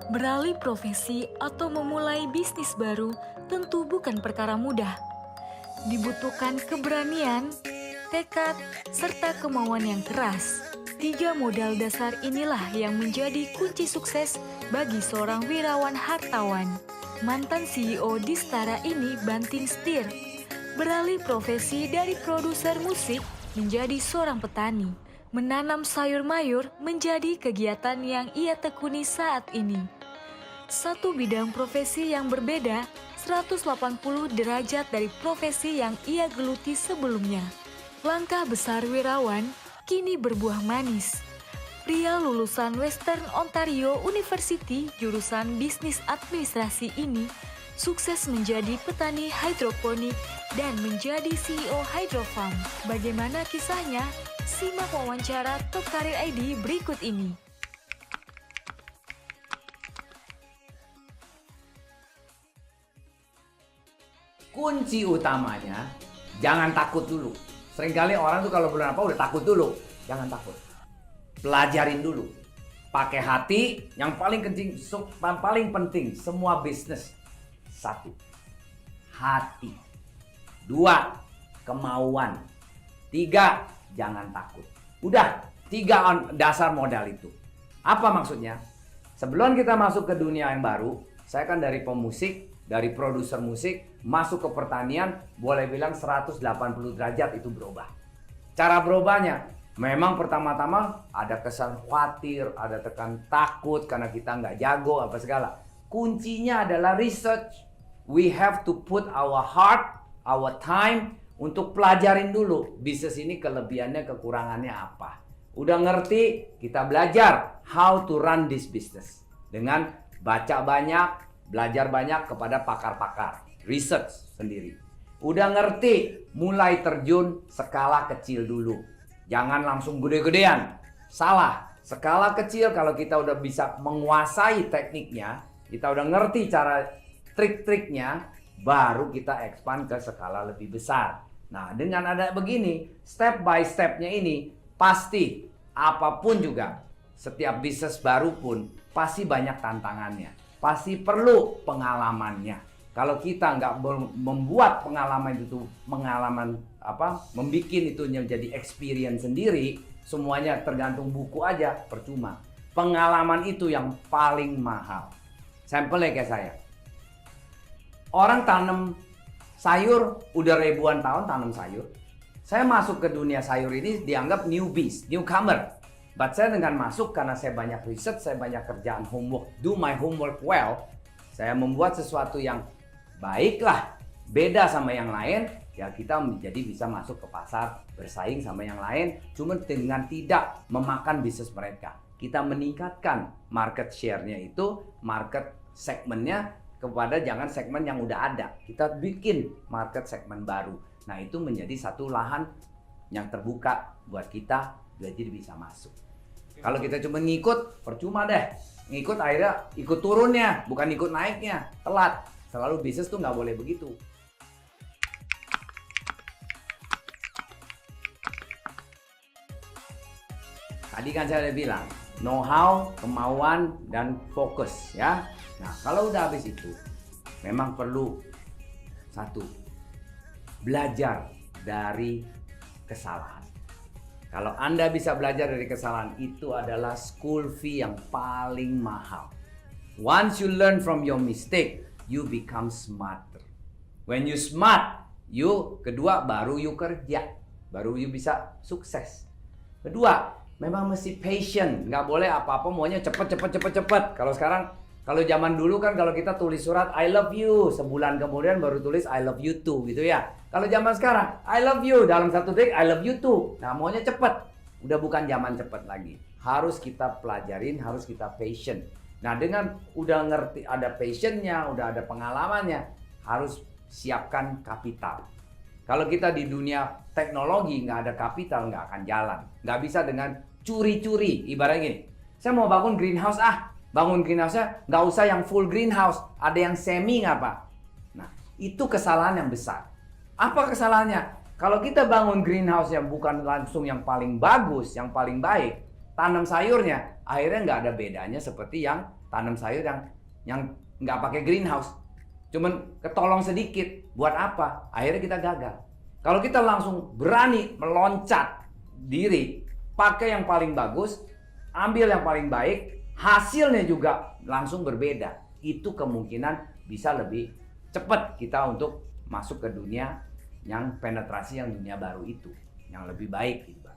Beralih profesi atau memulai bisnis baru tentu bukan perkara mudah. Dibutuhkan keberanian, tekad, serta kemauan yang keras. Tiga modal dasar inilah yang menjadi kunci sukses bagi seorang wirawan hartawan. Mantan CEO di Stara ini banting setir, beralih profesi dari produser musik menjadi seorang petani. Menanam sayur mayur menjadi kegiatan yang ia tekuni saat ini. Satu bidang profesi yang berbeda 180 derajat dari profesi yang ia geluti sebelumnya. Langkah besar wirawan kini berbuah manis. Pria lulusan Western Ontario University jurusan bisnis administrasi ini sukses menjadi petani hidroponik dan menjadi CEO Hydrofarm. Bagaimana kisahnya? Simak wawancara Top Karir ID berikut ini. Kunci utamanya, jangan takut dulu. Seringkali orang tuh kalau belum apa udah takut dulu. Jangan takut. Pelajarin dulu. Pakai hati, yang paling penting semua bisnis. 1. Hati. 2. Kemauan. 3. Jangan takut. Udah, 3 dasar modal itu. Apa maksudnya? Sebelum kita masuk ke dunia yang baru, saya kan dari pemusik, dari produser musik, masuk ke pertanian, boleh bilang 180 derajat itu berubah. Cara berubahnya, memang pertama-tama ada kesan khawatir, ada tekan takut karena kita nggak jago apa segala. Kuncinya adalah research. We have to put our heart, our time untuk pelajarin dulu bisnis ini kelebihannya, kekurangannya apa. Udah ngerti, kita belajar how to run this business. Dengan baca banyak, belajar banyak kepada pakar-pakar, research sendiri. Udah ngerti, mulai terjun skala kecil dulu. Jangan langsung gede-gedean. Salah. Skala kecil kalau kita udah bisa menguasai tekniknya, kita udah ngerti cara trik-triknya, baru kita expand ke skala lebih besar. Nah, dengan ada begini, step by stepnya ini, pasti apapun juga, setiap bisnis baru pun, pasti banyak tantangannya. Pasti perlu pengalamannya. Kalau kita nggak membuat pengalaman itu, membuat itu menjadi experience sendiri, semuanya tergantung buku aja, percuma. Pengalaman itu yang paling mahal. Sampelnya kayak saya. Orang tanam sayur, udah ribuan tahun tanam sayur. Saya masuk ke dunia sayur ini dianggap newbies, newcomer. But saya dengan masuk karena saya banyak riset, saya banyak kerjaan homework, do my homework well. Saya membuat sesuatu yang baiklah, beda sama yang lain. Ya kita menjadi bisa masuk ke pasar, bersaing sama yang lain. Cuma dengan tidak memakan bisnis mereka. Kita meningkatkan market share-nya itu, market segmennya kepada jangan segmen yang udah ada. Kita bikin market segmen baru. Nah itu menjadi satu lahan yang terbuka buat kita jadi bisa masuk. Kalau kita cuma ngikut, percuma deh. Ngikut akhirnya ikut turunnya, bukan ikut naiknya. Telat. Selalu bisnis tuh nggak boleh begitu. Tadi kan saya udah bilang, know-how, kemauan, dan fokus ya. Nah, kalau udah habis itu, memang perlu satu, belajar dari kesalahan. Kalau Anda bisa belajar dari kesalahan, itu adalah school fee yang paling mahal. Once you learn from your mistake, you become smarter. When you smart, kedua baru you kerja, baru you bisa sukses. Kedua, memang mesti patient, nggak boleh apa-apa maunya cepet. Kalau sekarang, kalau zaman dulu kan kalau kita tulis surat I love you, sebulan kemudian baru tulis I love you too gitu ya. Kalau zaman sekarang I love you, dalam 1 detik I love you too. Nah maunya cepet, udah bukan zaman cepet lagi. Harus kita pelajarin, harus kita patient. Nah dengan udah ngerti ada patientnya, udah ada pengalamannya, harus siapkan kapital. Kalau kita di dunia teknologi nggak ada kapital nggak akan jalan. Nggak bisa dengan curi-curi. Ibaratnya gini, saya mau bangun greenhouse bangun greenhouse-nya nggak usah yang full greenhouse, ada yang semi nggak Pak? Nah, itu kesalahan yang besar. Apa kesalahannya? Kalau kita bangun greenhouse yang bukan langsung yang paling bagus, yang paling baik, tanam sayurnya, akhirnya nggak ada bedanya seperti yang tanam sayur yang nggak pakai greenhouse. Cuman ketolong sedikit. Buat apa? Akhirnya kita gagal. Kalau kita langsung berani meloncat diri, pakai yang paling bagus, ambil yang paling baik, hasilnya juga langsung berbeda. Itu kemungkinan bisa lebih cepat kita untuk masuk ke dunia yang penetrasi yang dunia baru itu, yang lebih baik gitu.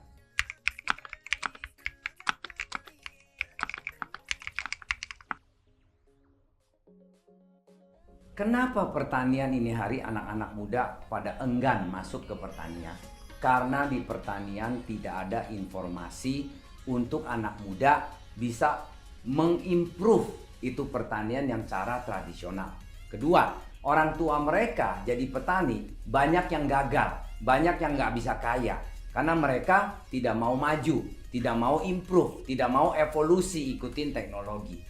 Kenapa pertanian ini hari anak-anak muda pada enggan masuk ke pertanian? Karena di pertanian tidak ada informasi untuk anak muda bisa mengimprove itu pertanian yang cara tradisional. Kedua, orang tua mereka jadi petani banyak yang gagal, banyak yang nggak bisa kaya. Karena mereka tidak mau maju, tidak mau improve, tidak mau evolusi ikutin teknologi.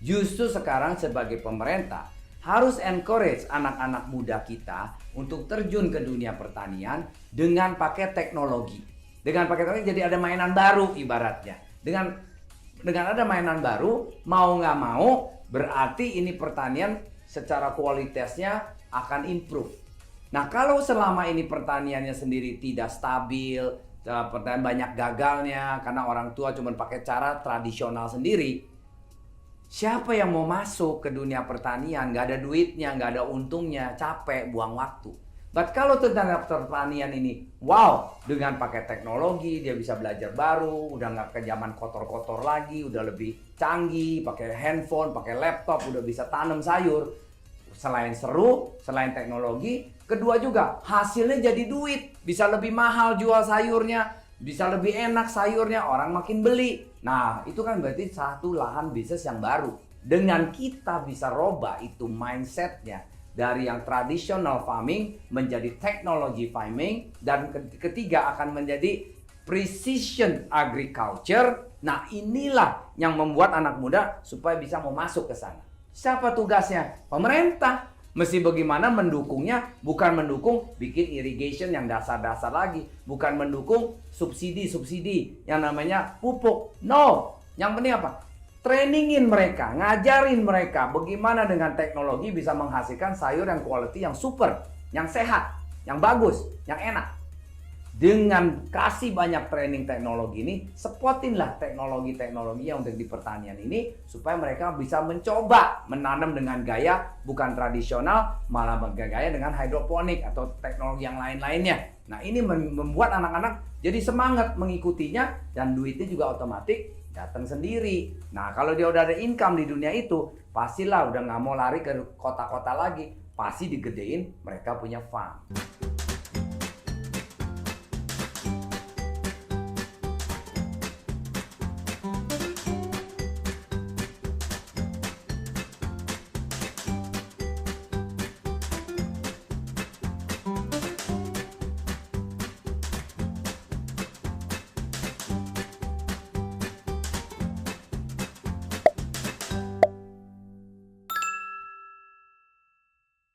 Justru sekarang sebagai pemerintah harus encourage anak-anak muda kita untuk terjun ke dunia pertanian dengan pakai teknologi. Dengan pakai teknologi jadi ada mainan baru ibaratnya. Dengan ada mainan baru, mau nggak mau berarti ini pertanian secara kualitasnya akan improve. Nah kalau selama ini pertaniannya sendiri tidak stabil, pertanian banyak gagalnya karena orang tua cuma pakai cara tradisional sendiri, siapa yang mau masuk ke dunia pertanian? Nggak ada duitnya, nggak ada untungnya, capek, buang waktu. But kalau tentang pertanian ini, wow, dengan pakai teknologi dia bisa belajar baru, udah nggak ke zaman kotor-kotor lagi, udah lebih canggih, pakai handphone, pakai laptop, udah bisa tanam sayur. Selain seru, selain teknologi, kedua juga hasilnya jadi duit, bisa lebih mahal jual sayurnya, bisa lebih enak sayurnya, orang makin beli. Nah, itu kan berarti satu lahan bisnis yang baru. Dengan kita bisa robah itu mindsetnya dari yang traditional farming menjadi technology farming, dan ketiga akan menjadi precision agriculture. Nah, inilah yang membuat anak muda supaya bisa mau masuk ke sana. Siapa tugasnya? Pemerintah. Mesti bagaimana mendukungnya, bukan mendukung bikin irrigation yang dasar-dasar lagi, bukan mendukung subsidi-subsidi yang namanya pupuk. No, yang penting apa? Trainingin mereka, ngajarin mereka bagaimana dengan teknologi bisa menghasilkan sayur yang quality, yang super, yang sehat, yang bagus, yang enak. Dengan kasih banyak training teknologi ini, spotinlah teknologi-teknologi yang untuk di pertanian ini supaya mereka bisa mencoba menanam dengan gaya bukan tradisional, malah bergaya dengan hidroponik atau teknologi yang lain-lainnya. Nah, ini membuat anak-anak jadi semangat mengikutinya dan duitnya juga otomatis datang sendiri. Nah, kalau dia udah ada income di dunia itu, pastilah udah nggak mau lari ke kota-kota lagi, pasti digedein mereka punya farm.